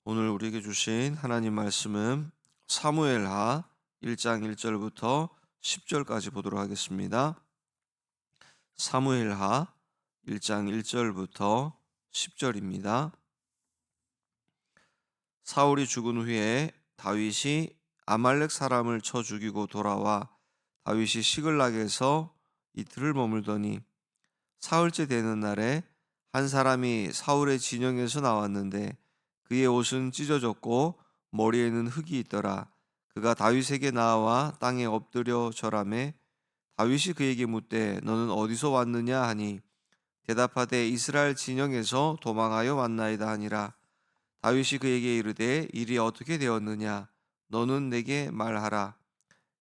오늘 우리에게 주신 하나님 말씀은 사무엘하 1장 1절부터 10절까지 보도록 하겠습니다. 사무엘하 1장 1절부터 10절입니다. 사울이 죽은 후에 다윗이 아말렉 사람을 쳐 죽이고 돌아와 다윗이 시글락에서 이틀을 머물더니 사흘째 되는 날에 한 사람이 사울의 진영에서 나왔는데 그의 옷은 찢어졌고 머리에는 흙이 있더라. 그가 다윗에게 나와 땅에 엎드려 절하매 다윗이 그에게 묻되 너는 어디서 왔느냐 하니 대답하되 이스라엘 진영에서 도망하여 왔나이다 하니라. 다윗이 그에게 이르되 일이 어떻게 되었느냐 너는 내게 말하라.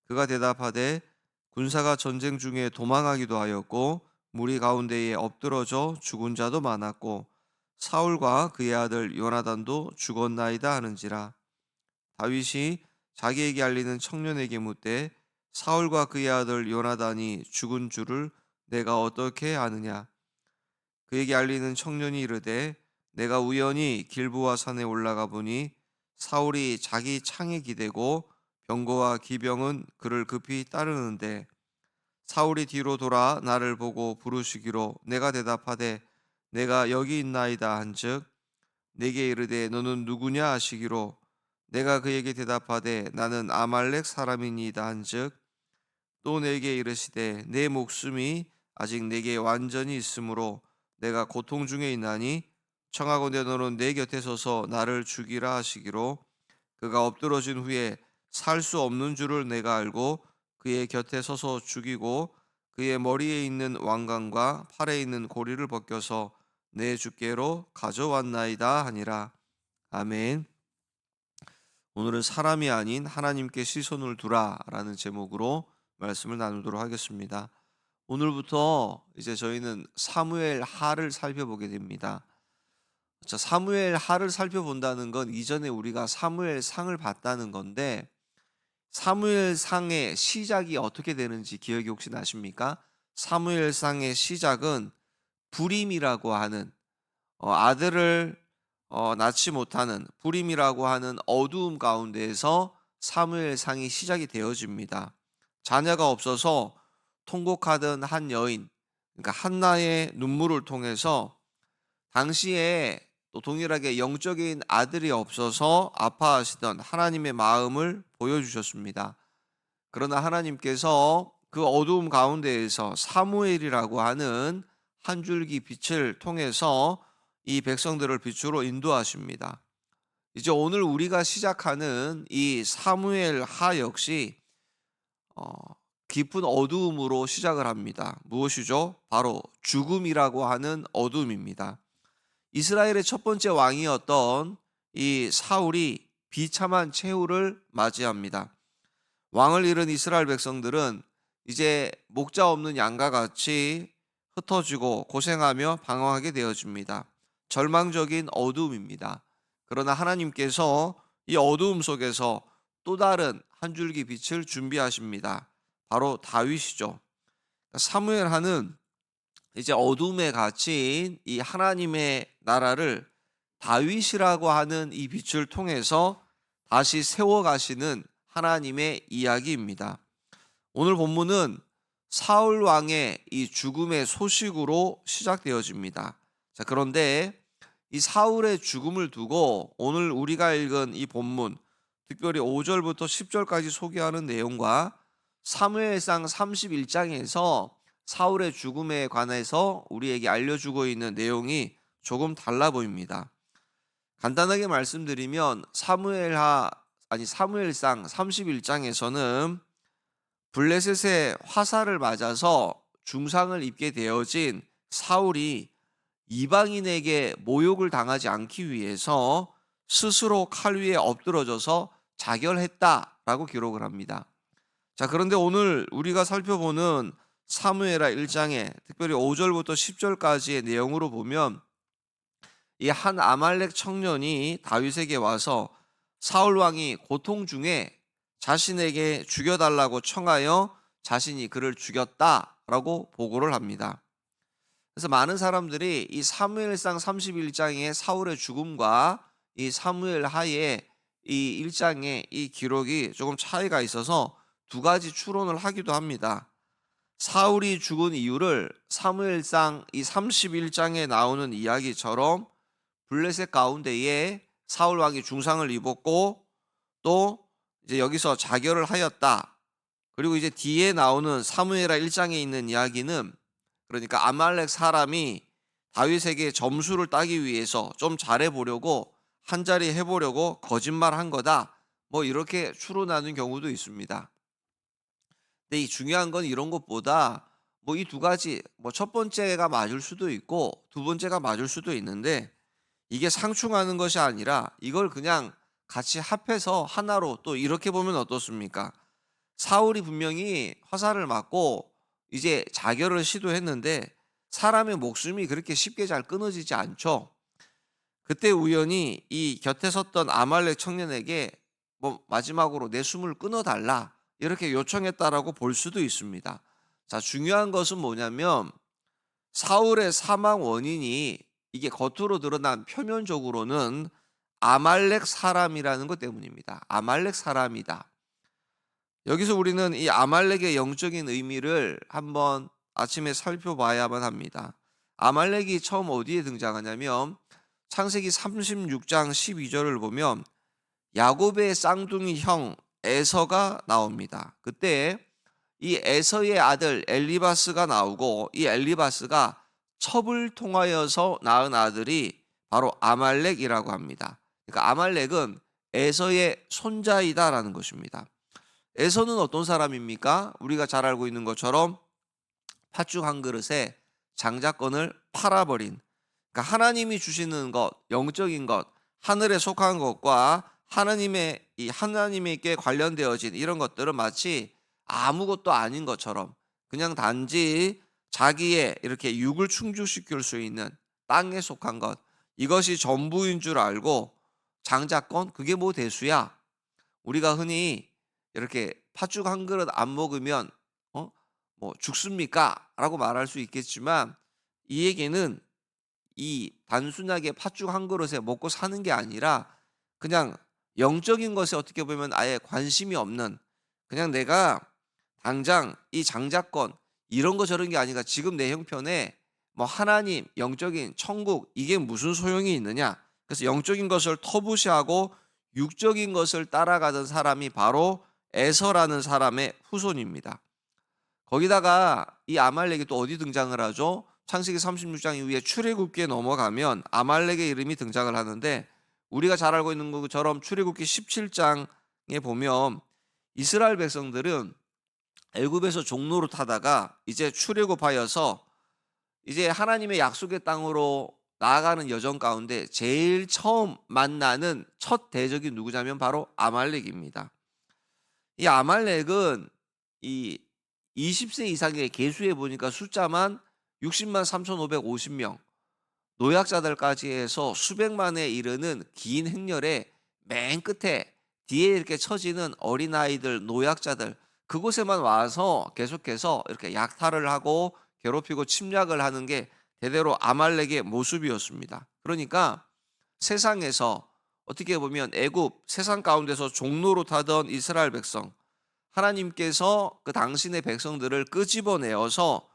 그가 대답하되 군사가 전쟁 중에 도망하기도 하였고 무리 가운데에 엎드러져 죽은 자도 많았고 사울과 그의 아들 요나단도 죽었나이다 하는지라. 다윗이 자기에게 알리는 청년에게 묻되 사울과 그의 아들 요나단이 죽은 줄을 내가 어떻게 아느냐. 그에게 알리는 청년이 이르되 내가 우연히 길보아 산에 올라가 보니 사울이 자기 창에 기대고 병거와 기병은 그를 급히 따르는데 사울이 뒤로 돌아 나를 보고 부르시기로 내가 대답하되 내가 여기 있나이다 한즉 내게 이르되 너는 누구냐 하시기로 내가 그에게 대답하되 나는 아말렉 사람이니이다 한즉 또 내게 이르시되 내 목숨이 아직 내게 완전히 있으므로 내가 고통 중에 있나니 청하건대 너는 내 곁에 서서 나를 죽이라 하시기로 그가 엎드러진 후에 살 수 없는 줄을 내가 알고 그의 곁에 서서 죽이고 그의 머리에 있는 왕관과 팔에 있는 고리를 벗겨서 내 주께로 가져왔나이다 하니라. 아멘. 오늘은 사람이 아닌 하나님께 시선을 두라라는 제목으로 말씀을 나누도록 하겠습니다. 오늘부터 이제 저희는 사무엘 하를 살펴보게 됩니다. 자, 사무엘 하를 살펴본다는 건 이전에 우리가 사무엘 상을 봤다는 건데 사무엘 상의 시작이 어떻게 되는지 기억이 혹시 나십니까? 사무엘 상의 시작은 불임이라고 하는 아들을 낳지 못하는 불임이라고 하는 어두움 가운데에서 사무엘 상이 시작이 되어집니다. 자녀가 없어서 통곡하던 한 여인, 그러니까 한나의 눈물을 통해서 당시에 또 동일하게 영적인 아들이 없어서 아파하시던 하나님의 마음을 보여주셨습니다. 그러나 하나님께서 그 어두움 가운데에서 사무엘이라고 하는 한 줄기 빛을 통해서 이 백성들을 빛으로 인도하십니다. 이제 오늘 우리가 시작하는 이 사무엘 하 역시 어, 깊은 어두움으로 시작을 합니다. 무엇이죠? 바로 죽음이라고 하는 어둠입니다. 이스라엘의 첫 번째 왕이었던 이 사울이 비참한 최후를 맞이합니다. 왕을 잃은 이스라엘 백성들은 이제 목자 없는 양과 같이 흩어지고 고생하며 방황하게 되어집니다. 절망적인 어두움입니다. 그러나 하나님께서 이 어두움 속에서 또 다른 한 줄기 빛을 준비하십니다. 바로 다윗이죠. 사무엘하는 이제 어둠에 갇힌 이 하나님의 나라를 다윗이라고 하는 이 빛을 통해서 다시 세워가시는 하나님의 이야기입니다. 오늘 본문은 사울 왕의 이 죽음의 소식으로 시작되어집니다. 자, 그런데 이 사울의 죽음을 두고 오늘 우리가 읽은 이 본문, 특별히 5절부터 10절까지 소개하는 내용과 사무엘상 31장에서 사울의 죽음에 관해서 우리에게 알려주고 있는 내용이 조금 달라 보입니다. 간단하게 말씀드리면 사무엘상 31장에서는 블레셋의 화살을 맞아서 중상을 입게 되어진 사울이 이방인에게 모욕을 당하지 않기 위해서 스스로 칼 위에 엎드러져서 자결했다라고 기록을 합니다. 자, 그런데 오늘 우리가 살펴보는 사무엘하 1장에 특별히 5절부터 10절까지의 내용으로 보면 이 한 아말렉 청년이 다윗에게 와서 사울 왕이 고통 중에 자신에게 죽여달라고 청하여 자신이 그를 죽였다라고 보고를 합니다. 그래서 많은 사람들이 이 사무엘상 31장의 사울의 죽음과 이 사무엘 하에 이 1장에 이 기록이 조금 차이가 있어서 두 가지 추론을 하기도 합니다. 사울이 죽은 이유를 사무엘상 이 31장에 나오는 이야기처럼 블레셋 가운데에 사울 왕이 중상을 입었고 또 이제 여기서 자결을 하였다. 그리고 이제 뒤에 나오는 사무엘하 1장에 있는 이야기는 그러니까 아말렉 사람이 다윗에게 점수를 따기 위해서 좀 잘해 보려고 한 자리 해 보려고 거짓말한 거다. 뭐 이렇게 추론하는 경우도 있습니다. 근데 이 중요한 건 이런 것보다 뭐 이 두 가지 뭐 첫 번째가 맞을 수도 있고 두 번째가 맞을 수도 있는데 이게 상충하는 것이 아니라 이걸 그냥 같이 합해서 하나로 또 이렇게 보면 어떻습니까? 사울이 분명히 화살을 맞고 이제 자결을 시도했는데 사람의 목숨이 그렇게 쉽게 잘 끊어지지 않죠. 그때 우연히 이 곁에 섰던 아말렉 청년에게 뭐 마지막으로 내 숨을 끊어달라 이렇게 요청했다라고 볼 수도 있습니다. 자, 중요한 것은 뭐냐면 사울의 사망 원인이 이게 겉으로 드러난 표면적으로는 아말렉 사람이라는 것 때문입니다. 아말렉 사람이다. 여기서 우리는 이 아말렉의 영적인 의미를 한번 아침에 살펴봐야만 합니다. 아말렉이 처음 어디에 등장하냐면 창세기 36장 12절을 보면 야곱의 쌍둥이 형 에서가 나옵니다. 그때 이 에서의 아들 엘리바스가 나오고 이 엘리바스가 첩을 통하여서 낳은 아들이 바로 아말렉이라고 합니다. 그러니까 아말렉은 에서의 손자이다라는 것입니다. 에서는 어떤 사람입니까? 우리가 잘 알고 있는 것처럼 팥죽 한 그릇에 장자권을 팔아버린, 그러니까 하나님이 주시는 것, 영적인 것, 하늘에 속한 것과 하나님에게 관련되어진 이런 것들은 마치 아무것도 아닌 것처럼 그냥 단지 자기의 이렇게 육을 충족시킬 수 있는 땅에 속한 것, 이것이 전부인 줄 알고 장자권, 그게 뭐 대수야? 우리가 흔히 이렇게 팥죽 한 그릇 안 먹으면 뭐 죽습니까? 라고 말할 수 있겠지만 이 얘기는 이 단순하게 팥죽 한 그릇에 먹고 사는 게 아니라 그냥 영적인 것에 어떻게 보면 아예 관심이 없는, 그냥 내가 당장 이 장자권 이런 거 저런 게 아니라 지금 내 형편에 뭐 하나님, 영적인 천국 이게 무슨 소용이 있느냐. 그래서 영적인 것을 터부시하고 육적인 것을 따라가던 사람이 바로 에서라는 사람의 후손입니다. 거기다가 이 아말렉이 또 어디 등장을 하죠? 창세기 36장 이후에 출애굽기에 넘어가면 아말렉의 이름이 등장을 하는데 우리가 잘 알고 있는 것처럼 출애굽기 17장에 보면 이스라엘 백성들은 애굽에서 종로로 타다가 이제 출애굽하여서 이제 하나님의 약속의 땅으로 나아가는 여정 가운데 제일 처음 만나는 첫 대적이 누구냐면 바로 아말렉입니다. 이 아말렉은 이 20세 이상의 계수해 보니까 숫자만 60만 3,550명, 노약자들까지 해서 수백만에 이르는 긴 행렬의 맨 끝에 뒤에 이렇게 처지는 어린아이들, 노약자들, 그곳에만 와서 계속해서 이렇게 약탈을 하고 괴롭히고 침략을 하는 게 대대로 아말렉의 모습이었습니다. 그러니까 세상에서 어떻게 보면 애굽 세상 가운데서 종로로 타던 이스라엘 백성, 하나님께서 그 당신의 백성들을 끄집어내어서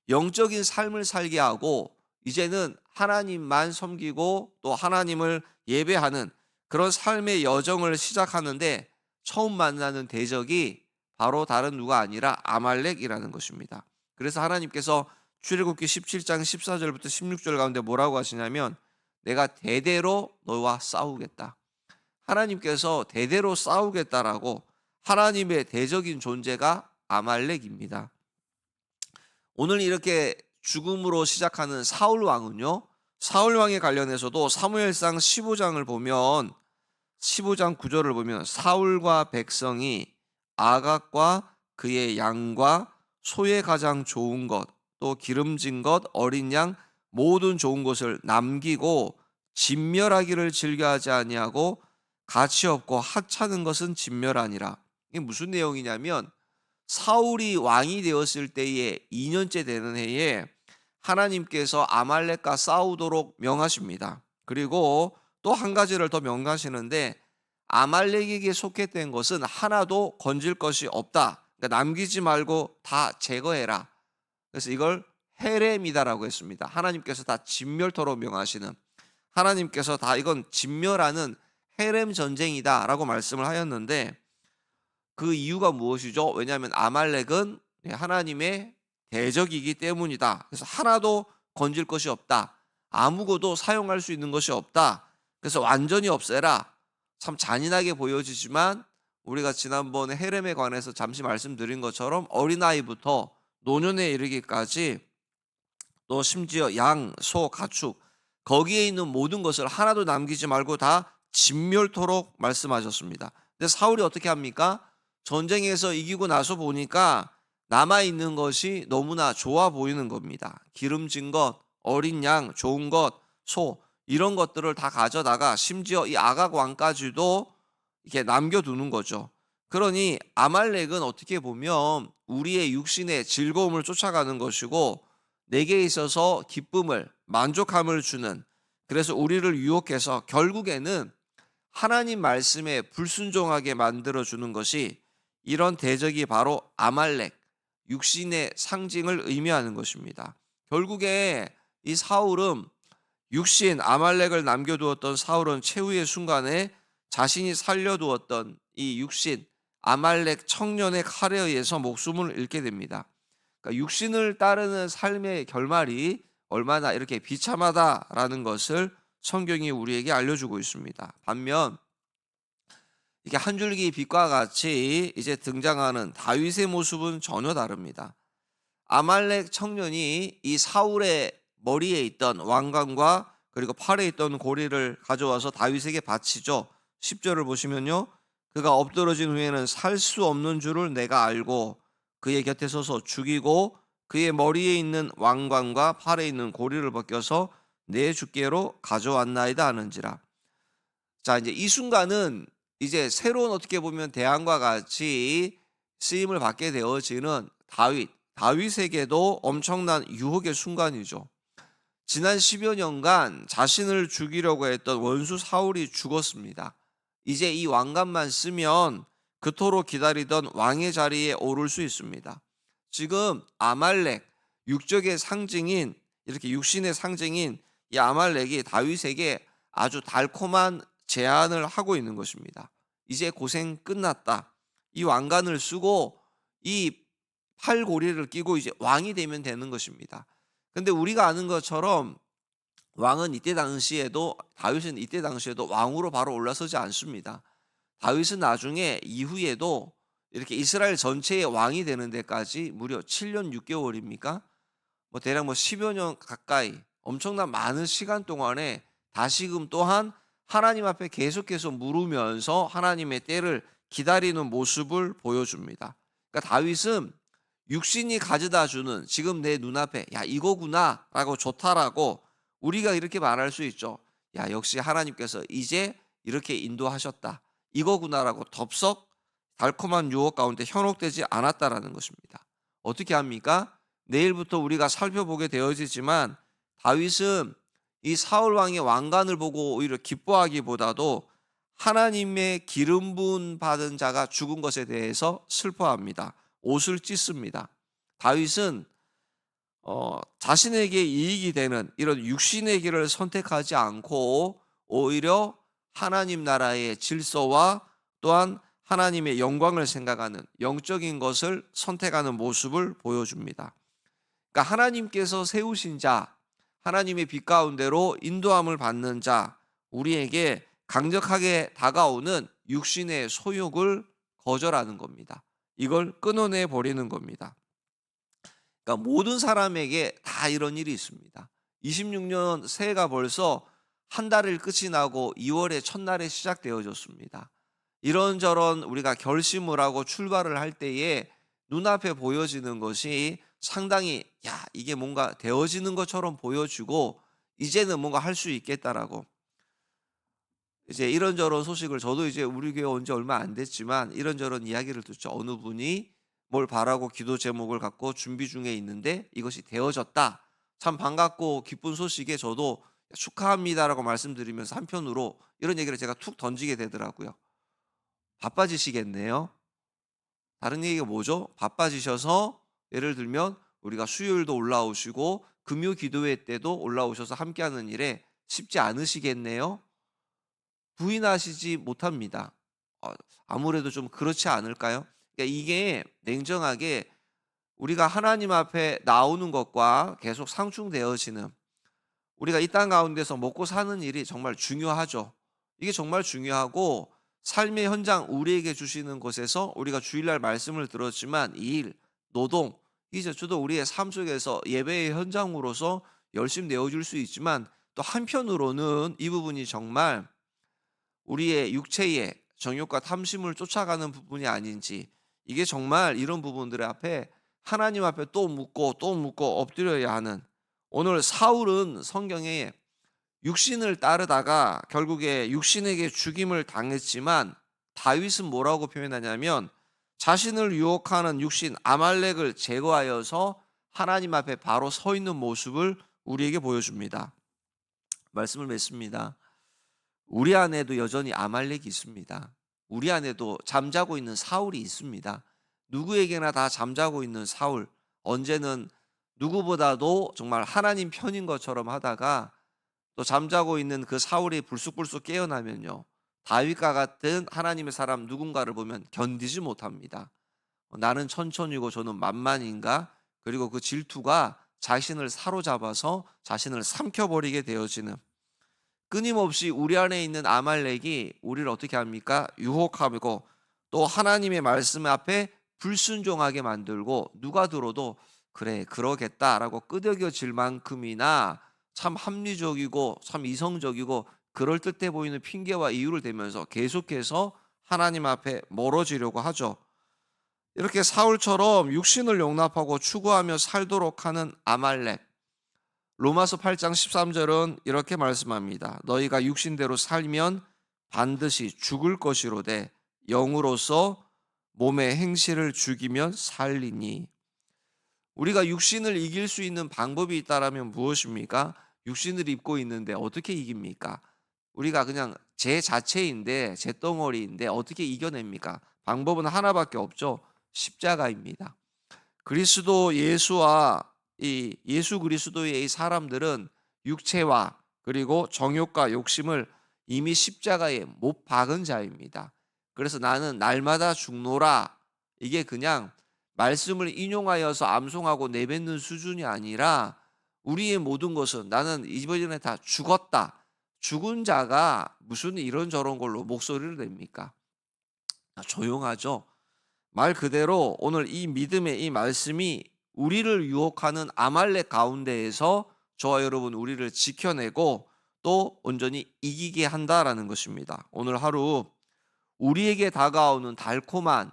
영적인 삶을 살게 하고 이제는 하나님만 섬기고 또 하나님을 예배하는 그런 삶의 여정을 시작하는데 처음 만나는 대적이 바로 다른 누가 아니라 아말렉이라는 것입니다. 그래서 하나님께서 출애굽기 17장 14절부터 16절 가운데 뭐라고 하시냐면 내가 대대로 너와 싸우겠다. 하나님께서 대대로 싸우겠다라고, 하나님의 대적인 존재가 아말렉입니다. 오늘 이렇게 죽음으로 시작하는 사울 왕은요, 사울 왕에 관련해서도 사무엘상 15장을 보면 15장 9절을 보면 사울과 백성이 아각과 그의 양과 소의 가장 좋은 것, 또 기름진 것, 어린 양 모든 좋은 것을 남기고 진멸하기를 즐겨하지 아니하고 가치 없고 하찮은 것은 진멸하니라. 이게 무슨 내용이냐면 사울이 왕이 되었을 때에 2년째 되는 해에 하나님께서 아말렉과 싸우도록 명하십니다. 그리고 또 한 가지를 더 명가하시는데 아말렉에게 속했던 것은 하나도 건질 것이 없다. 그러니까 남기지 말고 다 제거해라. 그래서 이걸 헤렘이다라고 했습니다. 하나님께서 다 진멸토록 명하시는, 하나님께서 다 이건 진멸하는 헤렘 전쟁이다라고 말씀을 하였는데, 그 이유가 무엇이죠? 왜냐하면 아말렉은 하나님의 대적이기 때문이다. 그래서 하나도 건질 것이 없다. 아무것도 사용할 수 있는 것이 없다. 그래서 완전히 없애라. 참 잔인하게 보여지지만 우리가 지난번에 헤렘에 관해서 잠시 말씀드린 것처럼 어린아이부터 노년에 이르기까지, 또 심지어 양, 소, 가축, 거기에 있는 모든 것을 하나도 남기지 말고 다 진멸토록 말씀하셨습니다. 근데 사울이 어떻게 합니까? 전쟁에서 이기고 나서 보니까 남아있는 것이 너무나 좋아 보이는 겁니다. 기름진 것, 어린 양, 좋은 것, 소, 이런 것들을 다 가져다가 심지어 이 아각 왕까지도 이렇게 남겨두는 거죠. 그러니 아말렉은 어떻게 보면 우리의 육신의 즐거움을 쫓아가는 것이고, 내게 있어서 기쁨을, 만족함을 주는, 그래서 우리를 유혹해서 결국에는 하나님 말씀에 불순종하게 만들어주는 것이, 이런 대적이 바로 아말렉, 육신의 상징을 의미하는 것입니다. 결국에 이 사울은, 육신 아말렉을 남겨두었던 사울은 최후의 순간에 자신이 살려두었던 이 육신 아말렉 청년의 칼에 의해서 목숨을 잃게 됩니다. 그러니까 육신을 따르는 삶의 결말이 얼마나 이렇게 비참하다라는 것을 성경이 우리에게 알려주고 있습니다. 반면 이게 한 줄기 빛과 같이 이제 등장하는 다윗의 모습은 전혀 다릅니다. 아말렉 청년이 이 사울의 머리에 있던 왕관과 그리고 팔에 있던 고리를 가져와서 다윗에게 바치죠. 10절을 보시면요, 그가 엎드러진 후에는 살 수 없는 줄을 내가 알고 그의 곁에 서서 죽이고 그의 머리에 있는 왕관과 팔에 있는 고리를 벗겨서 내 주께로 가져왔나이다 하는지라. 자, 이제 이 순간은 이제 새로운, 어떻게 보면 대항과 같이 쓰임을 받게 되어지는 다윗에게도 엄청난 유혹의 순간이죠. 지난 10여 년간 자신을 죽이려고 했던 원수 사울이 죽었습니다. 이제 이 왕관만 쓰면 그토록 기다리던 왕의 자리에 오를 수 있습니다. 지금 아말렉, 육적의 상징인, 이렇게 육신의 상징인 이 아말렉이 다윗에게 아주 달콤한 제안을 하고 있는 것입니다. 이제 고생 끝났다. 이 왕관을 쓰고 이 팔고리를 끼고 이제 왕이 되면 되는 것입니다. 근데 우리가 아는 것처럼 왕은 이때 당시에도, 다윗은 이때 당시에도 왕으로 바로 올라서지 않습니다. 다윗은 나중에 이후에도 이렇게 이스라엘 전체의 왕이 되는 데까지 무려 7년 6개월입니까? 대략 10여 년 가까이 엄청난 많은 시간 동안에 다시금 또한 하나님 앞에 계속해서 물으면서 하나님의 때를 기다리는 모습을 보여줍니다. 그러니까 다윗은 육신이 가져다 주는, 지금 내 눈앞에 야 이거구나 라고, 좋다라고 우리가 이렇게 말할 수 있죠. 야 역시 하나님께서 이제 이렇게 인도하셨다, 이거구나라고 덥석 달콤한 유혹 가운데 현혹되지 않았다라는 것입니다. 어떻게 합니까? 내일부터 우리가 살펴보게 되어지지만 다윗은 이 사울 왕의 왕관을 보고 오히려 기뻐하기보다도 하나님의 기름 부은 받은 자가 죽은 것에 대해서 슬퍼합니다. 옷을 찢습니다. 다윗은 자신에게 이익이 되는 이런 육신의 길을 선택하지 않고 오히려 하나님 나라의 질서와 또한 하나님의 영광을 생각하는 영적인 것을 선택하는 모습을 보여줍니다. 그러니까 하나님께서 세우신 자, 하나님의 빛 가운데로 인도함을 받는 자, 우리에게 강력하게 다가오는 육신의 소욕을 거절하는 겁니다. 이걸 끊어내 버리는 겁니다. 그러니까 모든 사람에게 다 이런 일이 있습니다. 26년 새해가 벌써 한 달을 끝이 나고 2월의 첫날에 시작되어졌습니다. 이런저런 우리가 결심을 하고 출발을 할 때에 눈앞에 보여지는 것이 상당히 이게 뭔가 되어지는 것처럼 보여지고 이제는 뭔가 할 수 있겠다라고, 이제 이런저런 소식을, 저도 이제 우리 교회 온 지 얼마 안 됐지만 이런저런 이야기를 듣죠. 어느 분이 뭘 바라고 기도 제목을 갖고 준비 중에 있는데 이것이 되어졌다. 참 반갑고 기쁜 소식에 저도 축하합니다라고 말씀드리면서 한편으로 이런 얘기를 제가 툭 던지게 되더라고요. 바빠지시겠네요. 다른 얘기가 뭐죠? 바빠지셔서 예를 들면 우리가 수요일도 올라오시고 금요 기도회 때도 올라오셔서 함께하는 일에 쉽지 않으시겠네요. 부인하시지 못합니다. 어 아무래도 좀 그렇지 않을까요? 그러니까 이게 냉정하게 우리가 하나님 앞에 나오는 것과 계속 상충되어지는, 우리가 이 땅 가운데서 먹고 사는 일이 정말 중요하죠. 이게 정말 중요하고 삶의 현장 우리에게 주시는 것에서 우리가 주일날 말씀을 들었지만 이 일, 노동, 이제 저도 우리의 삶 속에서 예배의 현장으로서 열심히 내어줄 수 있지만 또 한편으로는 이 부분이 정말 우리의 육체의 정욕과 탐심을 쫓아가는 부분이 아닌지, 이게 정말 이런 부분들 앞에 하나님 앞에 또 묻고 또 묻고 엎드려야 하는, 오늘 사울은 성경에 육신을 따르다가 결국에 육신에게 죽임을 당했지만 다윗은 뭐라고 표현하냐면 자신을 유혹하는 육신 아말렉을 제거하여서 하나님 앞에 바로 서 있는 모습을 우리에게 보여줍니다. 말씀을 맺습니다. 우리 안에도 여전히 아말렉이 있습니다. 우리 안에도 잠자고 있는 사울이 있습니다. 누구에게나 다 잠자고 있는 사울, 언제는 누구보다도 정말 하나님 편인 것처럼 하다가 또 잠자고 있는 그 사울이 불쑥불쑥 깨어나면요, 다윗과 같은 하나님의 사람 누군가를 보면 견디지 못합니다. 나는 천천히고 저는 만만인가? 그리고 그 질투가 자신을 사로잡아서 자신을 삼켜버리게 되어지는, 끊임없이 우리 안에 있는 아말렉이 우리를 어떻게 합니까? 유혹하고 또 하나님의 말씀 앞에 불순종하게 만들고, 누가 들어도 그래 그러겠다라고 끄덕여질 만큼이나 참 합리적이고 참 이성적이고 그럴듯해 보이는 핑계와 이유를 대면서 계속해서 하나님 앞에 멀어지려고 하죠. 이렇게 사울처럼 육신을 용납하고 추구하며 살도록 하는 아말렉, 로마서 8장 13절은 이렇게 말씀합니다. 너희가 육신대로 살면 반드시 죽을 것이로되 영으로서 몸의 행실을 죽이면 살리니. 우리가 육신을 이길 수 있는 방법이 있다라면 무엇입니까? 육신을 입고 있는데 어떻게 이깁니까? 우리가 그냥 제 자체인데, 제 덩어리인데 어떻게 이겨냅니까? 방법은 하나밖에 없죠. 십자가입니다. 그리스도 예수와 이 예수 그리스도의 이 사람들은 육체와 그리고 정욕과 욕심을 이미 십자가에 못 박은 자입니다. 그래서 나는 날마다 죽노라, 이게 그냥 말씀을 인용하여서 암송하고 내뱉는 수준이 아니라 우리의 모든 것은 나는 이번에 다 죽었다. 죽은 자가 무슨 이런저런 걸로 목소리를 냅니까? 조용하죠. 말 그대로 오늘 이 믿음의 이 말씀이 우리를 유혹하는 아말렉 가운데에서 저와 여러분 우리를 지켜내고 또 온전히 이기게 한다라는 것입니다. 오늘 하루 우리에게 다가오는 달콤한,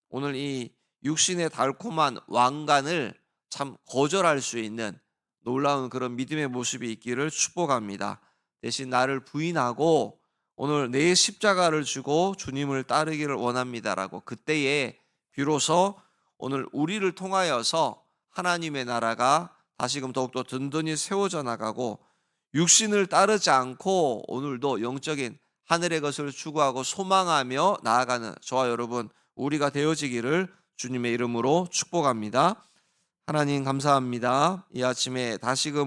오늘 이 육신의 달콤한 왕관을 참 거절할 수 있는 놀라운 그런 믿음의 모습이 있기를 축복합니다. 대신 나를 부인하고 오늘 내 십자가를 지고 주님을 따르기를 원합니다라고, 그때에 비로소 오늘 우리를 통하여서 하나님의 나라가 다시금 더욱더 든든히 세워져 나가고 육신을 따르지 않고 오늘도 영적인 하늘의 것을 추구하고 소망하며 나아가는 저와 여러분 우리가 되어지기를 주님의 이름으로 축복합니다. 하나님 감사합니다. 이 아침에 다시금